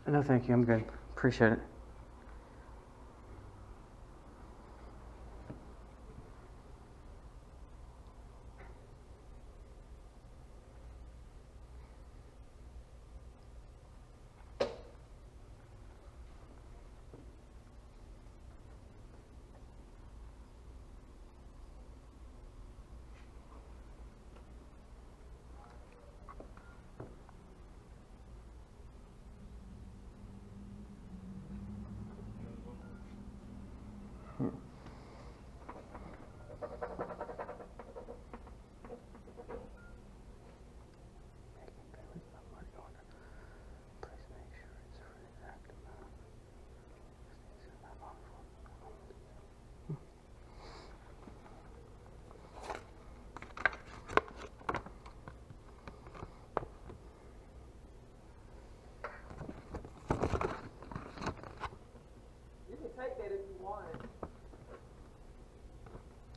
No, thank you. I'm good. Appreciate it.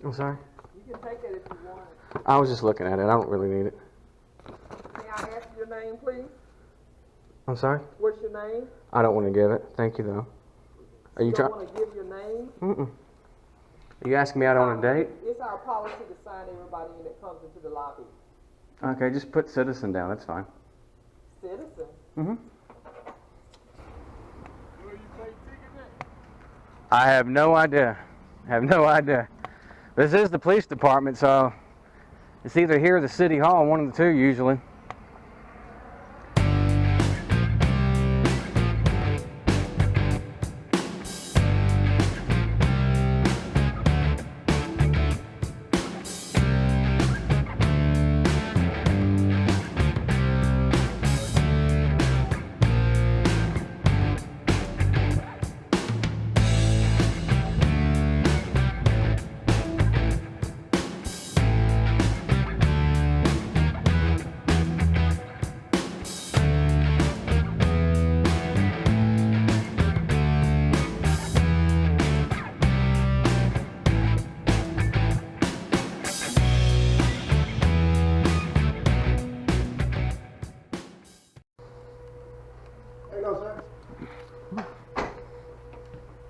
I'm sorry? You can take that if you want it. I was just looking at it. I don't really need it. May I ask your name, please? I'm sorry? What's your name? I don't want to give it. Thank you, though. Are you trying? Don't want to give your name? Mm-mm. Are you asking me out on a date? It's our policy to sign everybody in that comes into the lobby. Okay, just put citizen down. That's fine. Citizen? Mm-hmm. I have no idea. I have no idea. This is the police department, so it's either here or the city hall, one of the two usually.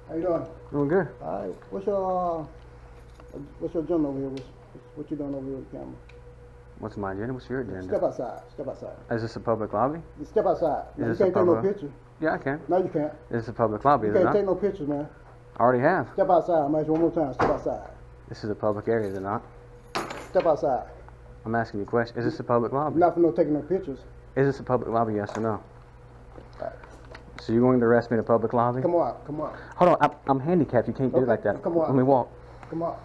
How you doing? Doing good. All right. What's your agenda over here? What you doing over here with the camera? What's my agenda? What's your agenda? Step outside. Step outside. Is this a public lobby? Just step outside. No, you Is this can't a take no public- picture. Yeah, I can. No, you can't. Is this a public lobby? You Is it can't not? take no pictures, man. I already have. Step outside. I'm asking you one more time. Step outside. This is a public area, is it not? Step outside. I'm asking you a question. Is this a public lobby? I'm not for no taking no pictures. Is this a public lobby, yes or no? All right. So you're going to arrest me in a public lobby? Come on. Come on. Hold on, I'm handicapped. You can't do it Okay, like that. come on. Let me walk. Come on.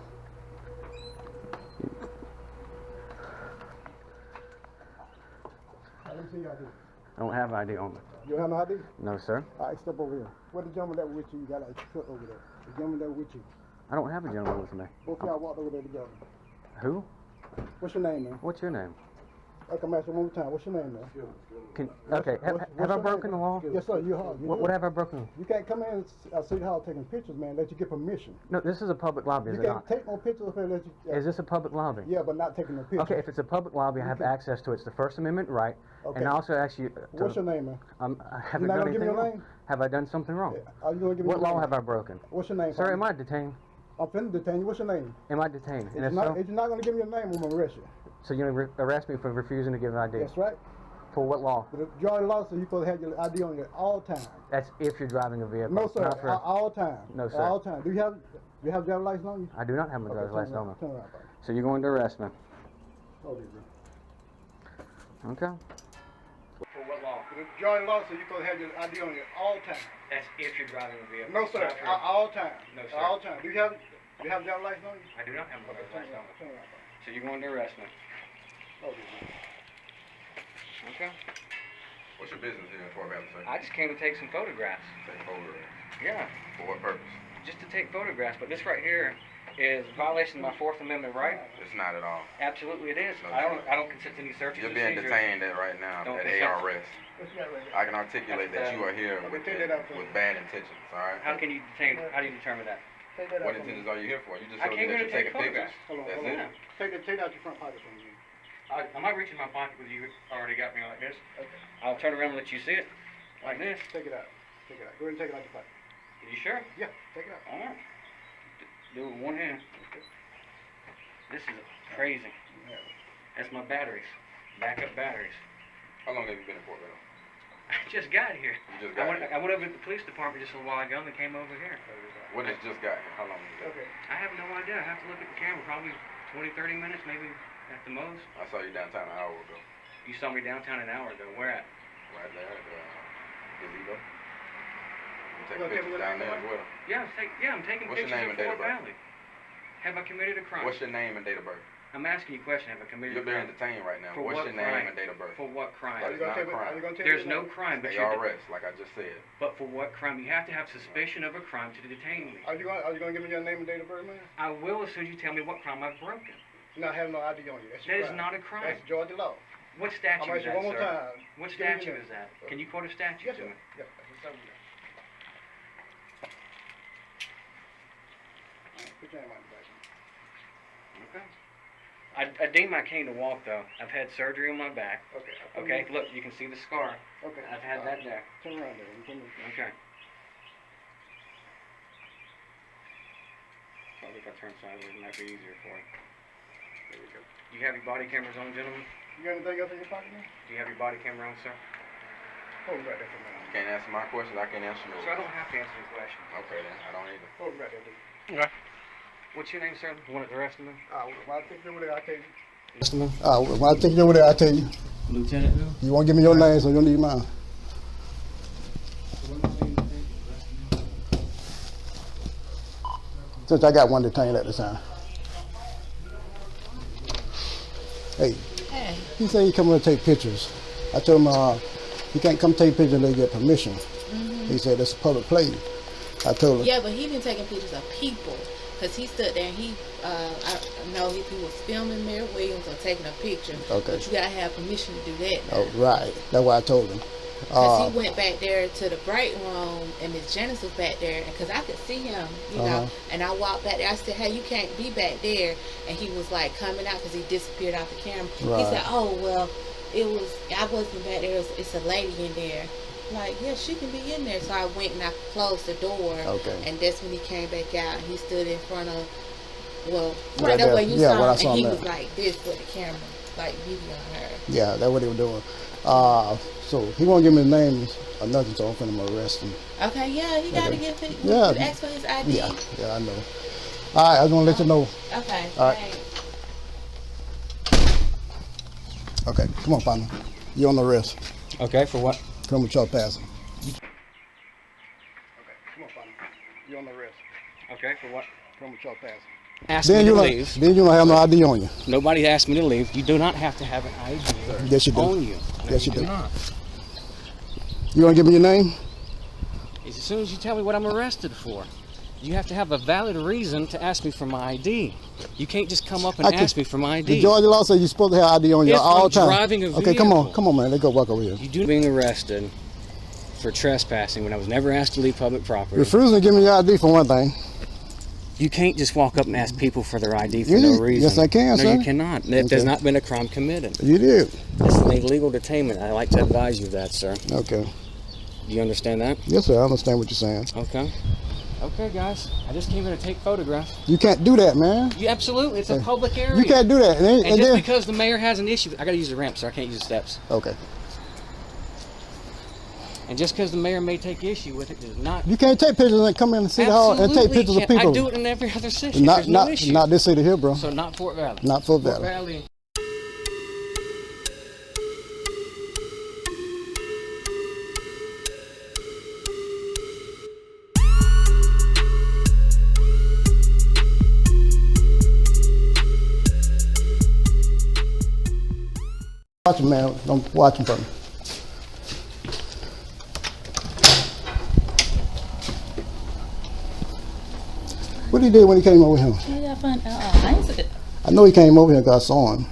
Let me see your ID. I don't have ID on me. You don't have no ID? No, sir. All right, step over here. What the gentleman that was with you? You got a foot over there. The gentleman that was with you. I don't have a gentleman with me. Both of y'all walked over there together. Who? What's your name, man? What's your name? I come ask you one more time. What's your name, man? Okay, have What's I your broken name? the law? Yes, sir. You are. What have I broken? You can't come in City Hall taking pictures, man, unless you get permission. No, this is a public lobby, is You it can't not? take no pictures up here unless you... Is this a public lobby? Yeah, but not taking no pictures. Okay, if it's a public lobby, I have access to it. It's the First Amendment right. Okay. And I also ask you What's your name, man? I haven't not done gonna give me anything your wrong. name? Have I done something wrong? Are you going to give me What your law name? have I broken? What's your name? Sir, am partner? I detained? I'm finna detain you. What's your name? Am I detained? And If if you're so, not going to give me your name, I'm going to arrest you. so you're going to arrest me for refusing to give ID? That's right. For what law? But if you're drawing law, so you're supposed to have your ID on you at all times. That's if you're driving a vehicle. No, sir. Not for- All time. No, sir. All time. Do you have driver's license on you? I do not have my Okay, driver's license on me. Turn around, buddy. So you're going to arrest me? Hold it, bro. Okay. For what law? But if you're drawing law, so you're supposed to have your ID on you at all times. That's if you're driving a vehicle. No, sir. All time. No, sir. All time. Do you have driver's license on you? I do not have my driver's Turn license on around. me. Turn around, buddy. So you're going to arrest me? Hold it, bro. Okay. What's your business here in Fort Valley? I just came to take some photographs. Take photographs. Yeah, For what purpose? just to take photographs. But this right here is a violation of my Fourth Amendment right. It's not at all. Absolutely, it is. No, I don't consent to any searches. You're or being seizures. detained at right now Don't at consent. ARS. What's that right there? I can articulate that you are here Let me with, take that out for you. with bad intentions, all right? How can you detain? How do you determine that? Take that What out for me. intentions are you here for? You just I showed came me that here to you're take taking pictures. photographs. Hold on, That's hold on. it. Take out your front pocket from me. I might reach in my pocket with you. Already got me like this. Okay. I'll turn around and let you see it. Like this? Take it out. Take it out. Go ahead and take it out your pocket. Are you sure? Yeah, take it out. All right. Do it with one hand. This is crazy. That's my batteries. Backup batteries. How long have you been in Fort Vale? I just got here. You just got here? I went over to the police department just a while ago and then came over here. What has just got here? How long is that? Okay. I have no idea. I have to look at the camera. Probably 20, 30 minutes, maybe at the most. I saw you downtown an hour ago. You saw me downtown an hour ago. Where at? Right there at gazebo. You take You gonna tell me pictures what down name there it as well. Yeah, I'm taking What's your pictures name of and date Fort of birth? Valley. Have I committed a crime? What's your name and date of birth? I'm asking you a question. Have I committed You're a being crime? detained right now. For What's what your name crime? and date of birth? For what crime? Are you It's not gonna a tell me? Are crime. you gonna tell There's me? no crime, but ARS, like I just said. But for what crime? You have to have suspicion of a crime to detain me. Are you gonna give me your name and date of birth, man? I will as soon as you tell me what crime I've broken. Not having no ID on you. That's your That is crime. not a crime. That's Georgia law. What I'm statute gonna is ask you that, one more sir? time. What Give me your statute name. is that? Can you quote a statute Yes, to sir. me? Yeah, that's just something. Put your name on the back. Okay. I deem I came to walk though. I've had surgery on my back. Okay. Okay, look, you can see the scar. Okay. I've had that there. Turn around there. Okay. Probably if I turn sideways, it might be easier for you. There we go. You have your body cameras on, gentlemen? You got anything else in your pocket, man? Do you have your body camera on, sir? Hold it right there for a minute. You can't answer my questions. I can't answer yours. Sir, I don't have to answer your questions. Okay then. I don't either. Hold it right there, dude. Okay. What's your name, sir? You want the rest of them? When I take you over there, I'll tell you. Rest of them? When I take you over there, I'll tell you. Lieutenant who? You won't give me your name, so you don't need mine. Since I got one detained at the time. Hey, he said he come over to take pictures. I told him he can't come take pictures unless he get permission. He said that's a public place. I told him. Yeah, but he been taking pictures of people. Because he stood there and I know he was filming Mayor Williams or taking a picture. Okay. But you got to have permission to do that now. Oh, right. That's why I told him. Because he went back there to the break room and Miss Janice was back there. Because I could see him, you know. And I walked back there. I said, hey, you can't be back there. And he was like coming out because he disappeared out the camera. Right. He said, oh, well, I wasn't back there. It's a lady in there. Like, yeah, she can be in there. So I went and I closed the door. Okay. And that's when he came back out. And he stood in front of, well, Right right there there. where you Yeah, saw where I him. saw And he him was at. like this with the camera, like videoing her. Yeah, that's what he was doing. So he won't give me the names or nothing, so I'm finna arrest him. Okay, yeah, he got to Okay. get him. Yeah. You ask for his ID. Yeah, I know. All right, I just want to let you know. Okay, All right. thanks. Okay, come on, partner. You on the arrest. Okay, for what? Come with your passing. Okay, come on, partner. You on the arrest. Okay, for what? Come with your passing. Ask Then me you to don't. leave. Then you don't have no ID on you. Nobody asked me to leave. You do not have to have an ID Yes, you do. on you. No, Yes, you do. not. You gonna give me your name? As soon as you tell me what I'm arrested for, you have to have a valid reason to ask me for my ID. You can't just come up and I can- ask me for my ID. The Georgia law says you're supposed to have ID on you If all I'm the time. driving a Okay, come on, vehicle. man. Let's go walk over here. You do being arrested for trespassing when I was never asked to leave public property. Refusing to give me your ID for one thing. You can't just walk up and ask people for their ID for You no did. reason. Yes, I can, No, sir. you cannot. There's Okay. not been a crime committed. You did. It's an illegal detainment. I like to advise you of that, sir. Okay. Do you understand that? Yes, sir. I understand what you're saying. Okay. Okay, guys. I just came here to take photographs. You can't do that, man. You absolutely. It's a Hey. public area. You can't do that. And just then, because the mayor has an issue, I got to use the ramp, sir. I can't use the steps. okay. And just because the mayor may take issue with it does not. You can't take pictures and come in the city hall and take Absolutely pictures of can't. people. I do it in every other city. Not There's no issue. not this city here, bro. So not Fort Valley. Not Fort Fort Valley. Valley. Watch him, man. Don't watch him for me. What he did when he came over here? I know he came over here because I saw him.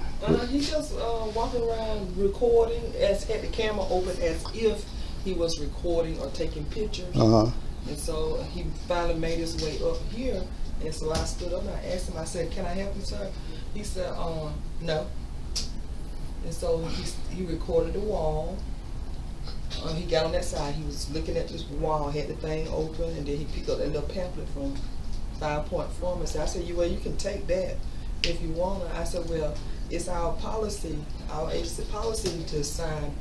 He's just walking around recording had the camera open as if he was recording or taking pictures. Uh-huh. And so he finally made his way up here. And so I stood up and I asked him, I said, can I help you, sir? He said, no. And so he recorded the wall. He got on that side. He was looking at this wall, had the thing open, and then he picked up that little pamphlet from 5 Point Pharmacy. I said, well, you can take that if you want to. I said, well, it's our policy, our agency policy to sign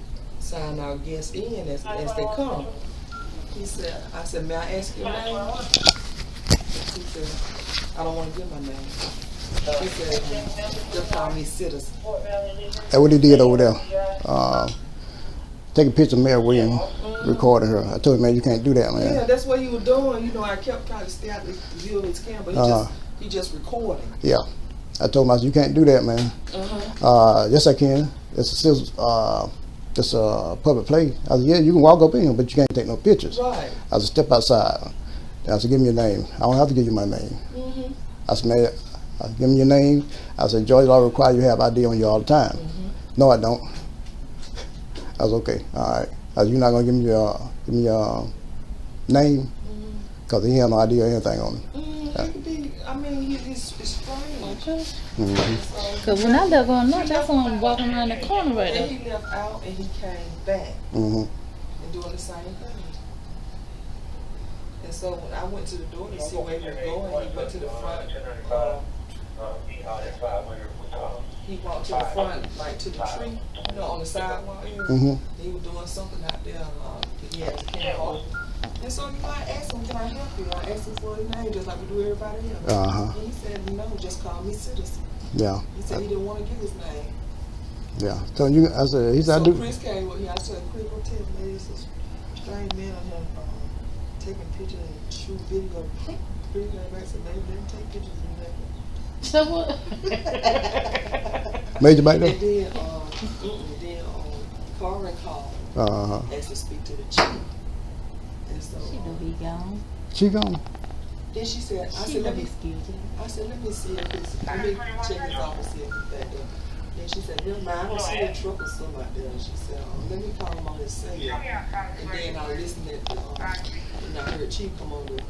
our guests in as they come. He said, I said, may I ask your name? He said, I don't want to give my name. He said, just call me Citizen. That's what he did over there. Take a picture of Mary Williams, recording her. I told him, man, you can't do that, man. Yeah, that's what he was doing. You know, I kept trying to stay out the view of his camera, but he just recording. Yeah. I told him, I said, you can't do that, man. Yes, I can. It's a public place. I said, yeah, you can walk up in here, but you can't take no pictures. Right. I said, step outside. I said, give me your name. I don't have to give you my name. I said, man, give me your name. I said, Georgia law requires you have ID on you all the time. No, I don't. I was okay. All right. I said, you're not gonna give me your name because he had no ID or anything on him. It could be. I mean, he's strange. Because when I left going lunch, I saw him walking around the corner right Then there. he left out and he came back and doing the same thing. And so when I went to the door to see where he was going, he went to the front. He walked to the front, like to the tree, you know, on the sidewalk area. He was doing something out there. He had his camera open. And so, you know, I asked him, can I help you? I asked him for his name, just like we do everybody else. And he said, no, just call me Citizen. Yeah. He said he didn't want to give his name. Yeah. So I said, he said, So I do. Chris came with me. I said, Chris, go tell me, there's a strange man on here taking pictures and shoot video. Chris came back and said, maybe they didn't take pictures in that. So what? Major back there? And then Carmen called. Asked to speak to the chief. And so She know he gone. She gone. then she said, I She said, know let me he's guilty. see if it's, let me check his office, see if it's back there. Then she said, never mind, I don't see a truck or something out there. And she said, let me call him on his cell. And then I listened at and I heard Chief come on the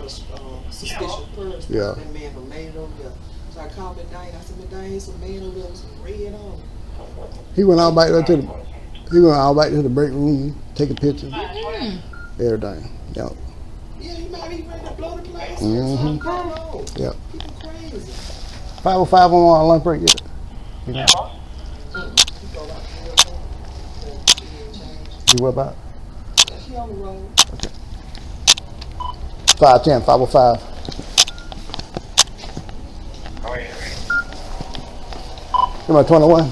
suspicious person. Yeah. That man from made it over there. So I called McDane. I said, McDane, he's some man over there with some red on. He went out back there to the break room, taking pictures, everything. Yeah. Yeah, he might be ready to blow the place. Something going on. Yeah. People crazy. 505 on lunch break, yeah. He go out You what about? he on the road. 510, 505. Number 21.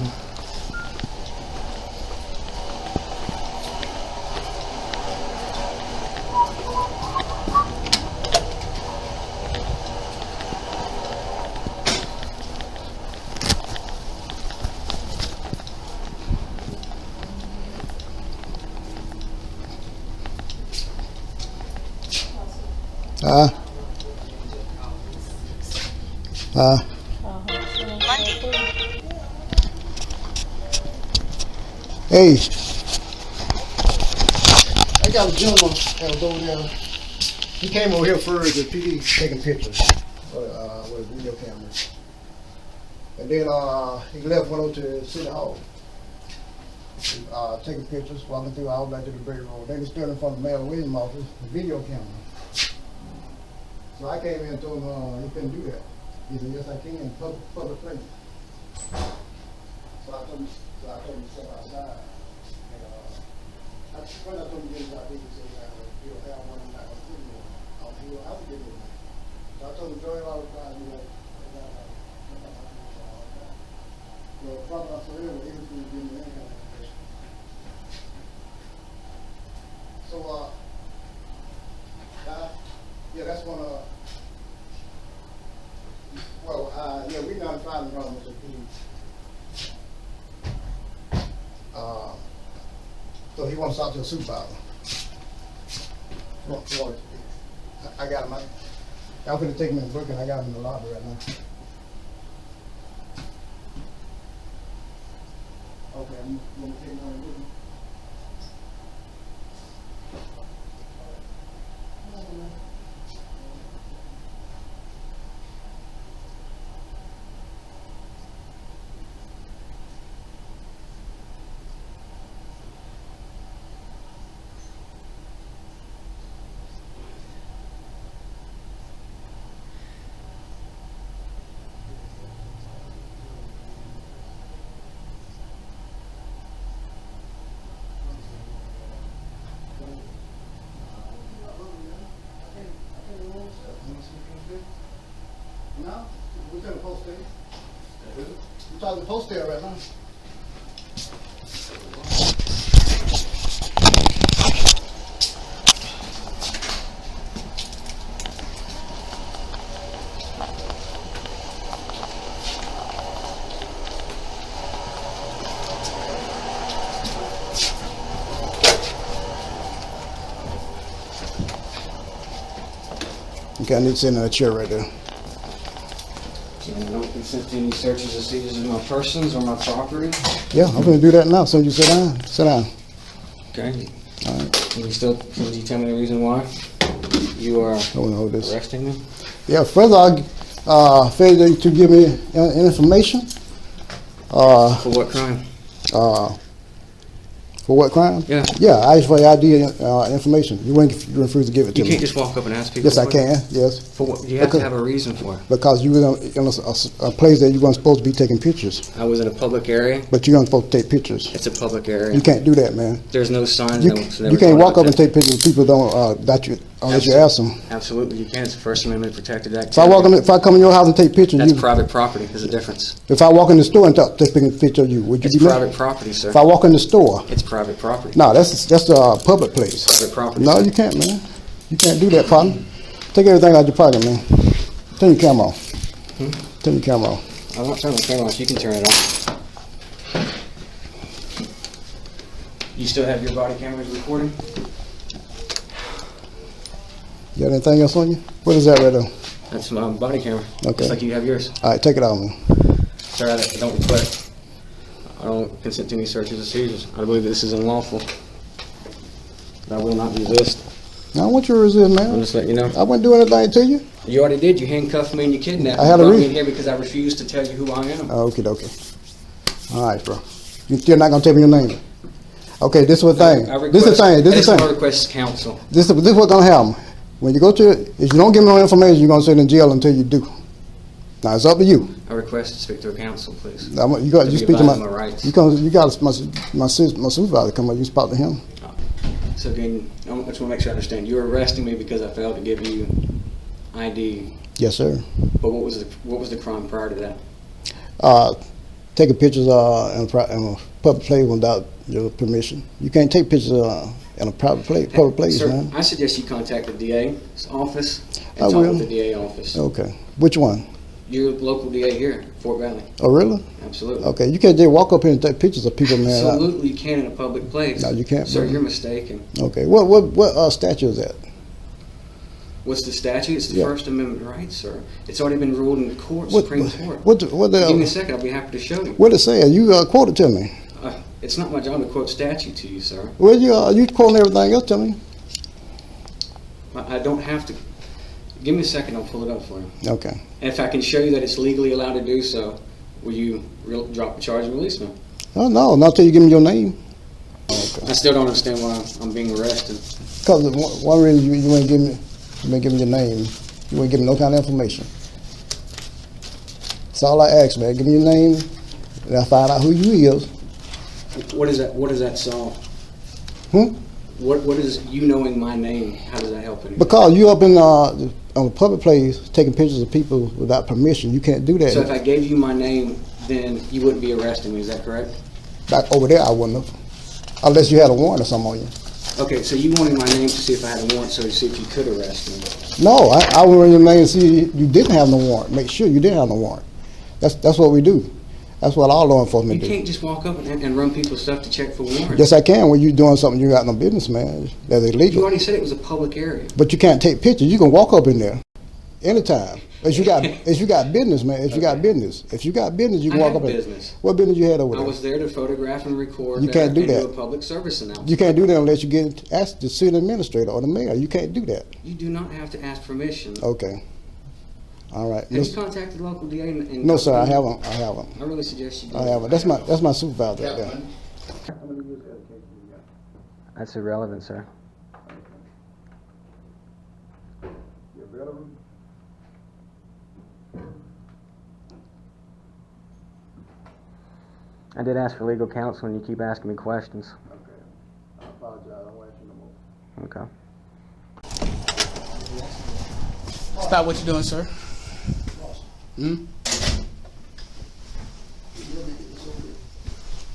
Hey, I got a gentleman that was over there. He came over here first, the PD taking pictures with video cameras. And then he left, went over to City Hall. Taking pictures, walking through all back to the break room. Then he stood in front of Mayor Williams' office, the video camera. So I came in and told him he couldn't do that. He said, yes, I can, public place. So I told him to step outside. And when I told him to get his ID, he said, he'll have one, I'm not going to put him on. He'll have to get it. So I told him, Joey, all the time, you know, probably not for real, but he was going to give me any kind of information. So, yeah, that's one of, yeah, we done filing problems with the police. So he wants to talk to a supervisor. I got him. I'm going to take him in the book and I got him in the lobby right now. Okay, I'm going to take him on the book. You talking to post there right now? Okay, I need to sit in that chair right there. And I don't consent to any searches or seizures of my persons or my property. Yeah, I'm gonna do that now. So you sit down. Sit down. Okay. All right. Can you tell me the reason why you are Hold this. arresting me? Yeah. Further, failure to give me information. For what crime? For what crime? Yeah. Yeah, I asked for your ID information. You refuse to give it to You me. can't just walk up and ask people. Yes, I for it. can. Yes. For what? You have to Okay. have a reason for it. Because you were in a place that you weren't supposed to be taking pictures. I was in a public area. But you weren't supposed to take pictures. It's a public area. You can't do that, man. There's no signs. You, no, you can't walk up and take pictures of people unless you ask them. Absolutely, you can. It's a First Amendment protected activity. If I come in your house and take pictures, That's private property. There's a difference. if I walk in the store and take a picture of you, would you It's be mad? private property, sir. If I walk in the store, It's private property. no, that's a public place. Private property. No, you can't, man. You can't do that, partner. Take everything out your pocket, man. Turn your camera off. Turn your camera off. I'm not turning the camera off. You can turn it off. You still have your body cameras recording? You got anything else on you? What is that right there? That's my body camera. Okay. Just like you have yours. All right, take it out, man. Sir, I don't request. I don't consent to any searches or seizures. I believe that this is unlawful. I will not resist. I don't want you to resist, I'm man. just letting you know. I wouldn't do anything to you. You already did. You handcuffed me and you kidnapped me. I had a You brought me reason. in here because I refused to tell you who I am. Okay. All right, bro. You still not gonna tell me your name? Okay, this is what thing. This is the thing. This is the I thing. request counsel. This is what's gonna happen. When you go to, if you don't give me no information, you're gonna sit in jail until you do. Now it's up to you. I request to speak to a counsel, please. You got To you be speak to advised my. of my rights. You got my supervisor come up. You speak to him. So again, I just want to make sure I understand. You're arresting me because I failed to give you ID. Yes, sir. But what was the crime prior to that? Taking pictures in a public place without your permission. You can't take pictures in a public place, Sir, man. I suggest you contact the DA's office I and talk will. with the DA office. Okay. Which one? You're the local DA here, Fort Valley. Oh, really? Absolutely. Okay. You can't just walk up here and take pictures of people, man. Absolutely, you can in a public place. No, you can't, Sir, brother. you're mistaken. Okay. What statute is that? What's the statute? It's the Yeah. First Amendment right, sir. It's already been ruled in the court, What? Supreme Court. What Give me a the? second, I'll be happy to show you. What it say? You quote it to me. It's not my job to quote statute to you, sir. Well, you quoting everything else to me. I don't have to. Give me a second, I'll pull it up for you. Okay. And if I can show you that it's legally allowed to do so, will you drop the charge and release me? Oh no, not until you give me your name. I still don't understand why I'm being arrested. Because one reason you ain't give me your name. You ain't give me no kind of information. That's all I ask, man. Give me your name, and I find out who you is. What is that? What does that solve? What is you knowing my name? How does that help anyone? Because you up in on a public place taking pictures of people without permission. You can't do that. So if I gave you my name, then you wouldn't be arresting me. Is that correct? Back over there, I wouldn't have. Unless you had a warrant or something on you. Okay, so you wanted my name to see if I had a warrant, so to see if you could arrest me. No, I wanted your name to see you didn't have no warrant. Make sure you didn't have no warrant. That's what we do. That's what all law enforcement You do. can't just walk up and run people's stuff to check for warrants. Yes, I can when you're doing something you got no business, man. That's You illegal. already said it was a public area. But you can't take pictures. You can walk up in there anytime. If you got business, man. If you got business, you can I walk have up in. business. What business you had over I there? was there to photograph and record. You can't do and that. do a public service announcement. You can't do that unless you get asked the city administrator or the mayor. You can't do that. You do not have to ask permission. Okay. All right. Have you contacted the local DA? No, sir. I haven't. I really suggest you do. I haven't. That's my supervisor right there. That's irrelevant, sir. I did ask for legal counsel, and you keep asking me questions. Okay. I apologize. I won't ask you no more. Okay. Stop what you're doing, sir.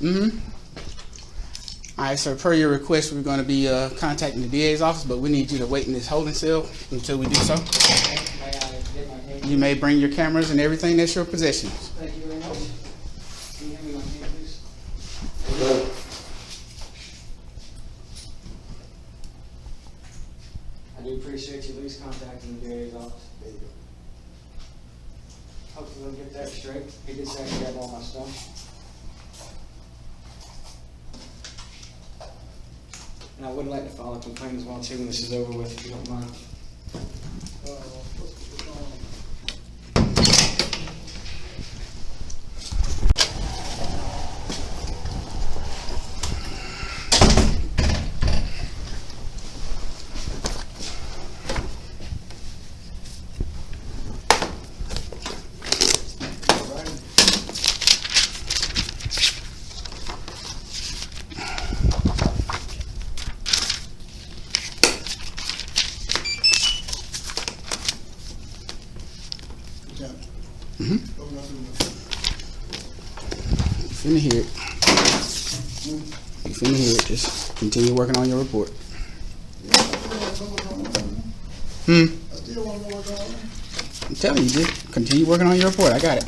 Mm-hmm. All right, sir. Per your request, we're going to be contacting the DA's office, but we need you to wait in this holding cell until we do so. You may bring your cameras and everything that's your possessions. Thank you very much. Can you hand me my hand, please? I do appreciate you at least contacting the DA's office. There you go. Hopefully we'll get that straight. He did say I could have all my stuff. And I would like to file a complaint as well too when this is over with, if you don't mind. You finna hear it. You finna hear it. Just continue working on your report. I'm telling you, just continue working on your report. I got it.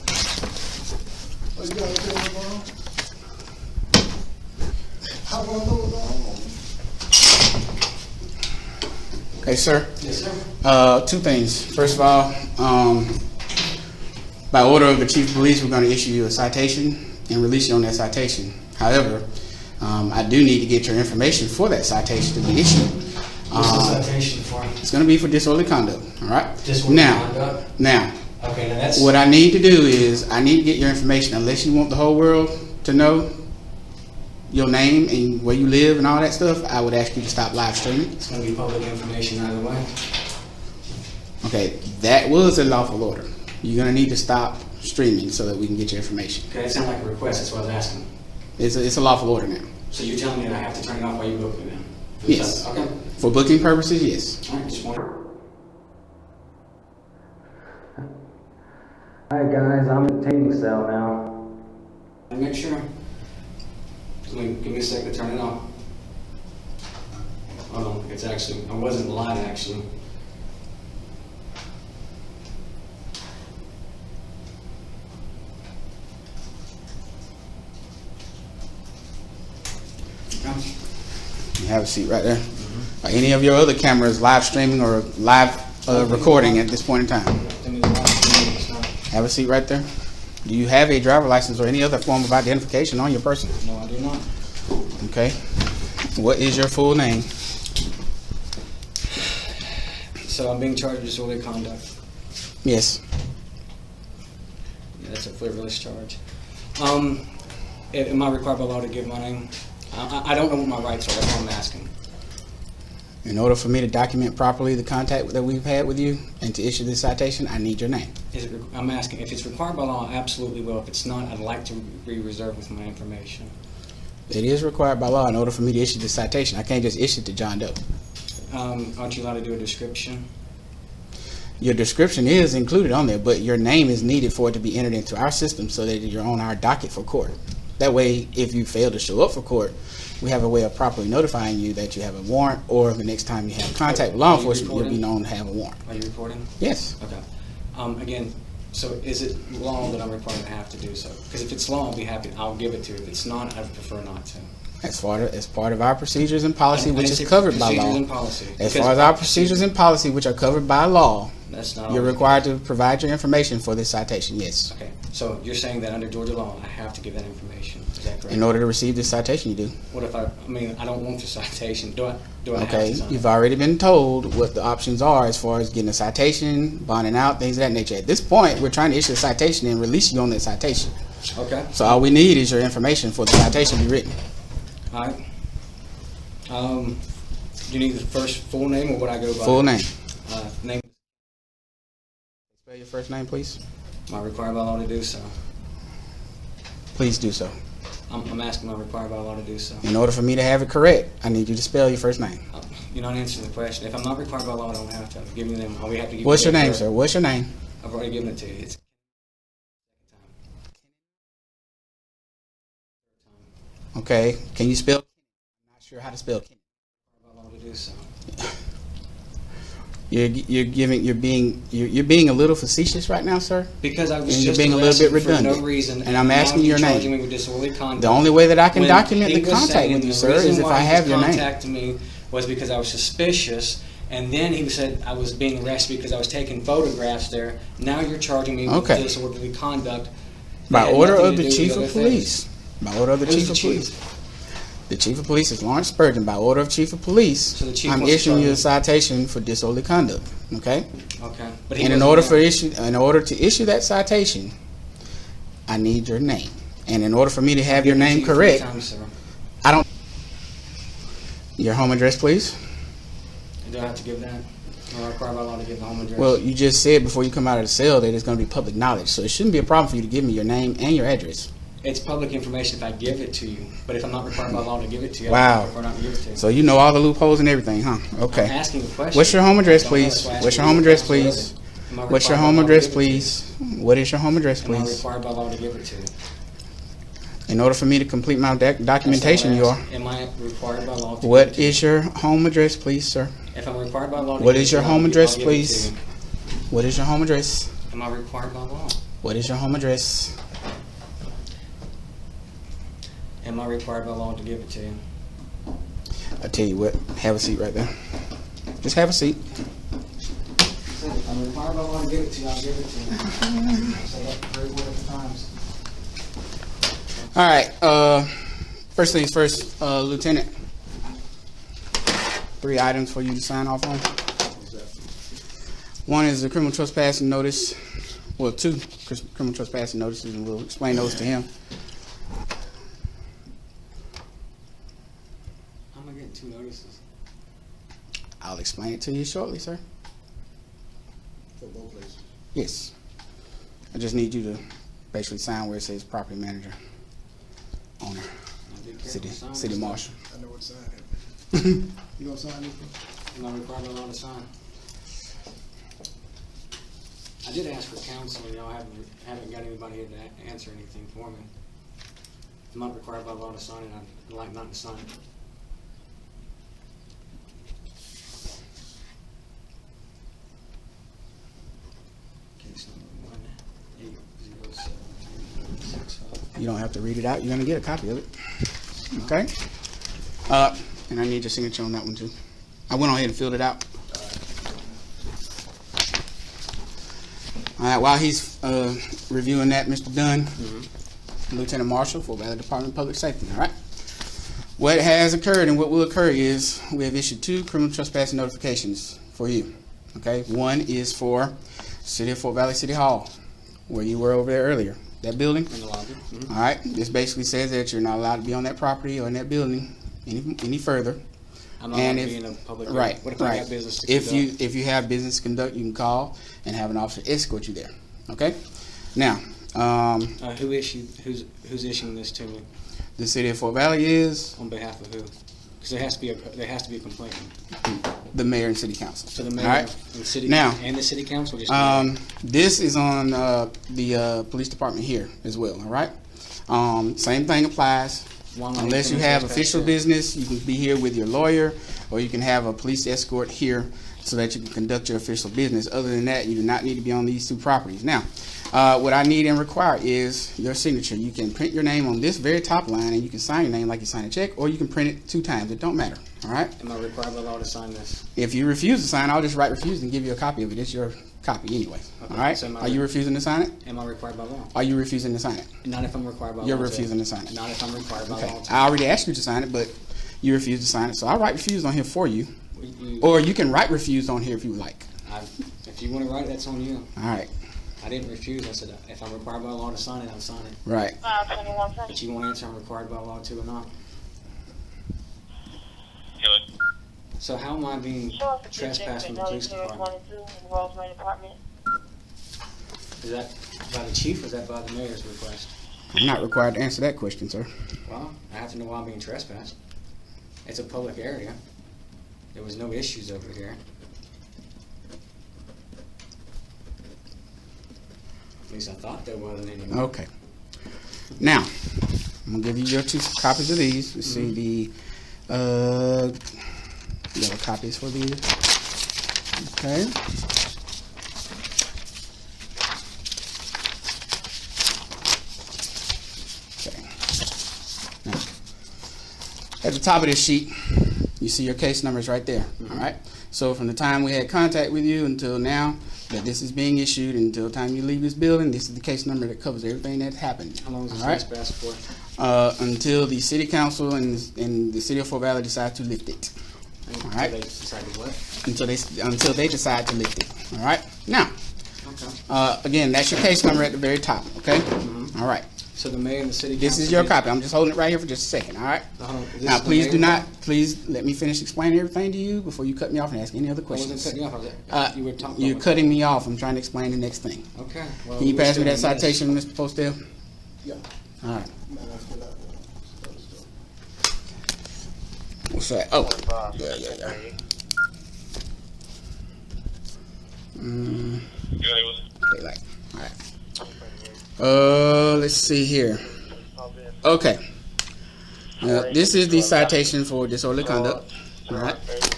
Okay, sir. Yes, sir. Two things. First of all, by order of the chief of police, we're going to issue you a citation and release you on that citation. However, I do need to get your information for that citation to be issued. What's the citation for? It's going to be for disorderly conduct. All right. Disorderly conduct? Now, okay, now that's what I need to do is I need to get your information. Unless you want the whole world to know your name and where you live and all that stuff, I would ask you to stop live streaming. it's going to be public information either way. Okay, that was a lawful order. You're going to need to stop streaming so that we can get your information. Okay, that sounds like a request. That's what I was asking. It's a lawful order now. So you're telling me that I have to turn it off while you book me then? Yes. Okay. For booking purposes, yes. All right, just one. Alright guys, I'm in the detaining cell now. Make sure. Give me a second to turn it off. Oh no, it's actually, I wasn't live actually. You have a seat right there. Are any of your other cameras live streaming or live recording at this point in time? Have a seat right there. Do you have a driver license or any other form of identification on your person? No, I do not. Okay. What is your full name? So I'm being charged with disorderly conduct. Yes. Yeah, that's a frivolous charge. Am I required by law to give my name? I don't know what my rights are. That's all I'm asking. In order for me to document properly the contact that we've had with you and to issue this citation, I need your name. I'm asking if it's required by law. I absolutely will. If it's not, I'd like to be reserved with my information. It is required by law in order for me to issue this citation. I can't just issue it to John Doe. Aren't you allowed to do a description? Your description is included on there, but your name is needed for it to be entered into our system so that you're on our docket for court. That way, if you fail to show up for court, we have a way of properly notifying you that you have a warrant, or the next time you have contact with law enforcement, you'll be known to have a warrant. Are you reporting? Yes. Okay. Again, so is it law that I'm required to have to do so? Because if it's law, I'll be happy. I'll give it to you. If it's not, I'd prefer not to. As part of our procedures and policy, And which it's is covered by procedures law. and policy. As Because far as our procedures and policy, which are covered by law, that's not you're all. required to provide your information for this citation. Yes. Okay. So you're saying that under Georgia law, I have to give that information. Is that correct? In order to receive this citation, you do. What if I mean, I don't want the citation. Do I Okay, have to sign you've it? already been told what the options are as far as getting a citation, bonding out, things of that nature. At this point, we're trying to issue a citation and release you on that citation. Okay. So all we need is your information for the citation to be written. All right. Do you need the first full name or what I go by? Full name. Name. Spell your first name, please. Am I required by law to do so? Please do so. I'm asking, am I required by law to do so? In order for me to have it correct, I need you to spell your first name. You're not answering the question. If I'm not required by law, I don't have to. I've given you them. All we have to give What's you your name, first. sir? What's your name? I've already given it to you. It's Okay, can you spell? I'm not sure how to spell Kennedy. By law to do so. You're being a little facetious right now, sir. Because I was And you're just being a little bit arrested for redundant. no reason, And I'm now asking you're your name. charging me with disorderly conduct. The only way that I can When document he the was contact saying with you, the sir, reason is if why I he have was your name. contacting me was because I was suspicious, and then he said I was being arrested because I was taking photographs there. Now you're charging me with Okay. disorderly conduct. By That had order nothing of to the do chief with of other police. By order of the Who's chief the of chief? police. The chief of police is Lawrence Spurgeon. By order of chief of police, So the chief I'm wants to issuing you a charge citation for disorderly conduct. Okay. Okay. But he And in wasn't there. order to issue that citation, I need your name. And in order for me to have your Given it name to you 3 correct, times, sir. I don't. Your home address, please. Do I have to give that? Am I required by law to give the home address? Well, you just said before you come out of the cell that it's going to be public knowledge, so it shouldn't be a problem for you to give me your name and your address. It's public information if I give it to you, but if I'm not required by law to give it to you, Wow. I'm required not to give it to you. So you know all the loopholes and everything, huh? Okay. I'm asking a question. What's your home address, I don't know, please? that's why I asked What's you your home to address, answer please? Am I What's your required by home law to address, give it to you? please? What is your home address, Am I please? required by law to give it to you? In order for me to complete my documentation, you are. Am I required by law to give it What to you? is your home address, please, sir? If I'm required by law to What give is it your to you, home I'll address, give it to please? you. What is your home address? Am I required by law? What is your home address? Am I required by law to give it to you? I tell you what, have a seat right there. Just have a seat. If I'm required by law to give it to you, I'll give it to you. I say that 3 or 4 times. All right. First things first, Lieutenant. 3 items for you to sign off on. One is the criminal trespassing notice. Well, 2 criminal trespassing notices, and we'll explain those to him. How am I getting 2 notices? I'll explain it to you shortly, sir. For both places. Yes. I just need you to basically sign where it says property manager, owner, I'll be careful city signing city this. marshal. I know what to sign it. You gonna sign this? Am I required by law to sign? I did ask for counsel, and y'all haven't got anybody here to answer anything for me. I'm not required by law to sign it. I'd like not to sign it. Case number 1807365. You don't have to read it out. You're gonna get a copy of it. Okay. And I need your signature on that one too. I went on ahead and filled it out. All right. While he's reviewing that, Mr. Dunn, Lieutenant Marshal for Valley Department of Public Safety. All right. What has occurred and what will occur is we have issued 2 criminal trespassing notifications for you. Okay. One is for City of Fort Valley City Hall, where you were over there earlier. That building. In the lobby. All right. This basically says that you're not allowed to be on that property or in that building any further. I'm not And going to if- be in a public Right. area. What if I Right. have business to If conduct? you have business to conduct, you can call and have an officer escort you there. Okay. Now, Who's issuing this to me? the City of Fort Valley is On behalf of who? Because there has to be a complaint. the mayor and city council. So the mayor All right. and the city Now, and the city council. Just the mayor? This is on the police department here as well. All right. Same thing applies. One line Unless you criminal have trespass, official yeah. business, you can be here with your lawyer, or you can have a police escort here so that you can conduct your official business. Other than that, you do not need to be on these 2 properties. Now, what I need and require is your signature. You can print your name on this very top line, and you can sign your name like you sign a check, or you can print it 2 times. It don't matter. All right. Am I required by law to sign this? If you refuse to sign, I'll just write refuse and give you a copy of it. It's your copy anyway. Okay, All right. so am I Are you refusing to sign it? Am I required by law? Are you refusing to sign it? Not if I'm required by You're law. refusing to sign it. Not if I'm required by Okay. law. I already asked you to sign it, but you refuse to sign it. So I'll write refuse on here for you. You- Or you can write refuse on here if you would like. if you want to write it, that's on you. All right. I didn't refuse. I said if I'm required by law to sign it, I'll sign it. Right. But you won't answer I'm required by law to or not. So how am I being trespassed from the police department? Is that by the chief or is that by the mayor's request? I'm not required to answer that question, sir. Well, I have to know why I'm being trespassed. It's a public area. There was no issues over here. At least I thought there wasn't any. Okay. Now, I'm gonna give you your 2 copies of these. Let's see the yellow copies for these. Okay. Okay. Now, at the top of this sheet, you see your case numbers right there. All right. So from the time we had contact with you until now that this is being issued, until the time you leave this building, this is the case number that covers everything that's happened. How long is All this right? case for? Until the city council and the city of Fort Valley decide to lift it. Until All right. they decide to what? Until they decide to lift it. All right. Now, Okay. again, that's your case number at the very top. Okay. All right. So the mayor and the city This council is your did- copy. I'm just holding it right here for just a second. All right. This Now, is the please mayor do now? not. Please let me finish explaining everything to you before you cut me off and ask any other I wasn't questions. cutting you off. I was, you were talking You're about cutting me off. I'm trying to explain the next thing. Okay. Well, Can you we're pass me still that in this. citation, Mr. Postel? Yeah. All right. What's that? Oh, yeah. Okay, like, all right. Let's see here. Okay. Now, this is the citation for disorderly conduct. All right.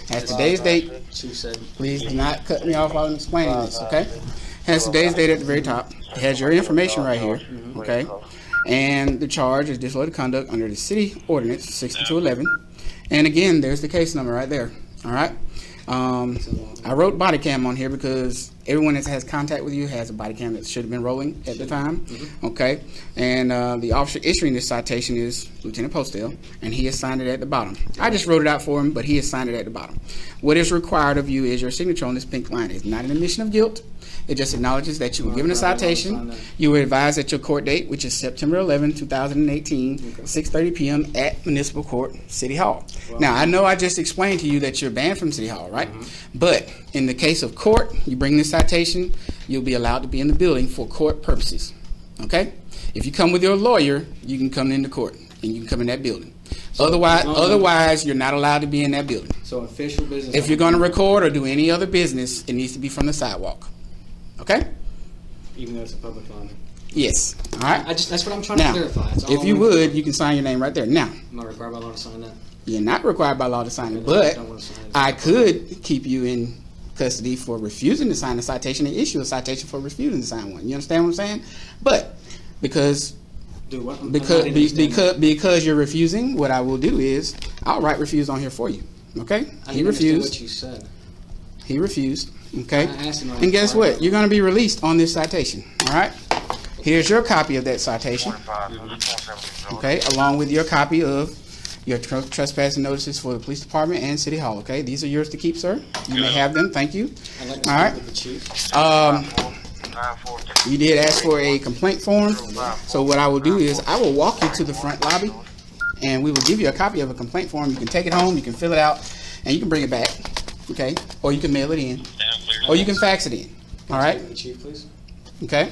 Has today's date. Chief said, Please do not cut me off while I'm explaining this, okay? Has today's date at the very top. It has your information right here, okay? And the charge is disorderly conduct under the city ordinance 6211. And again, there's the case number right there, all right? I wrote body cam on here because everyone that has contact with you has a body cam that should have been rolling at the time, okay? And the officer issuing this citation is Lieutenant Postel, and he has signed it at the bottom. I just wrote it out for him, but he has signed it at the bottom. What is required of you is your signature on this pink line. It's not an admission of guilt. It just acknowledges that you were given a citation. You were advised at your court date, which is September 11, 2018, 6:30 p.m. at Municipal Court, City Hall. Now, I know I just explained to you that you're banned from City Hall, right? But in the case of court, you bring this citation, you'll be allowed to be in the building for court purposes, okay? If you come with your lawyer, you can come into court, and you can come in that building. Otherwise, you're not allowed to be in that building. so official business. If you're going to record or do any other business, it needs to be from the sidewalk. Okay? Even though it's a public lawn. Yes. All right. That's what I'm trying Now, to clarify. That's all if I you wanna- would, you can sign your name right there. Now, Am I required by law to sign that? you're not required by law to sign it, I but don't wanna sign it. I could keep you in custody for refusing to sign a citation and issue a citation for refusing to sign one. You understand what I'm saying? But because Do what? I'm not understanding. because you're refusing, what I will do is I'll write refuse on here for you. Okay? I He didn't understand refused. what you said. He refused. Okay? I asked him on And guess Friday. what? You're going to be released on this citation. All right? Here's your copy of that citation. Okay? Along with your copy of your trespassing notices for the police department and city hall. Okay? These are yours to keep, sir. You may have them. Thank you. I'd like to All speak right. with the chief. You did ask for a complaint form. So what I will do is I will walk you to the front lobby and we will give you a copy of a complaint form. You can take it home, you can fill it out, and you can bring it back. Okay? Or you can mail it in. Or you can fax it in. All right? Speak with the chief, please. Okay?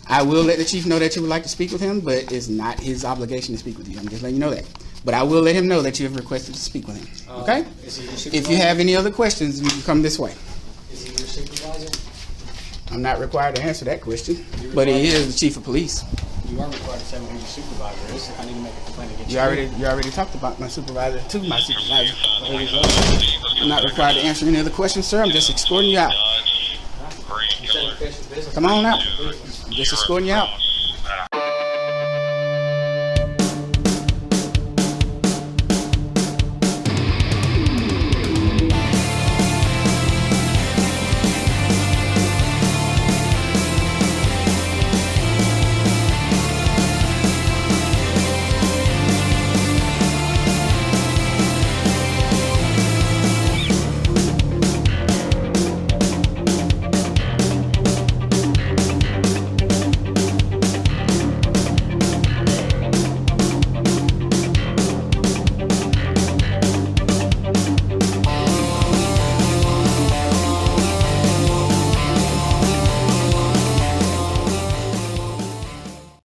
I will let the chief know that you would like to speak with him, but it's not his obligation to speak with you. I'm just letting you know that. But I will let him know that you have requested to speak with him. Okay? Is he your If supervisor? you have any other questions, you can come this way. Is he your supervisor? I'm not required to answer that question, but he is the chief of police. You are required to tell me who your supervisor is if I need to make a complaint against You already talked about my supervisor to my supervisor. I'm not required to answer any other questions, sir. I'm just escorting you out. You said official business. Come on out. I'm just escorting you out.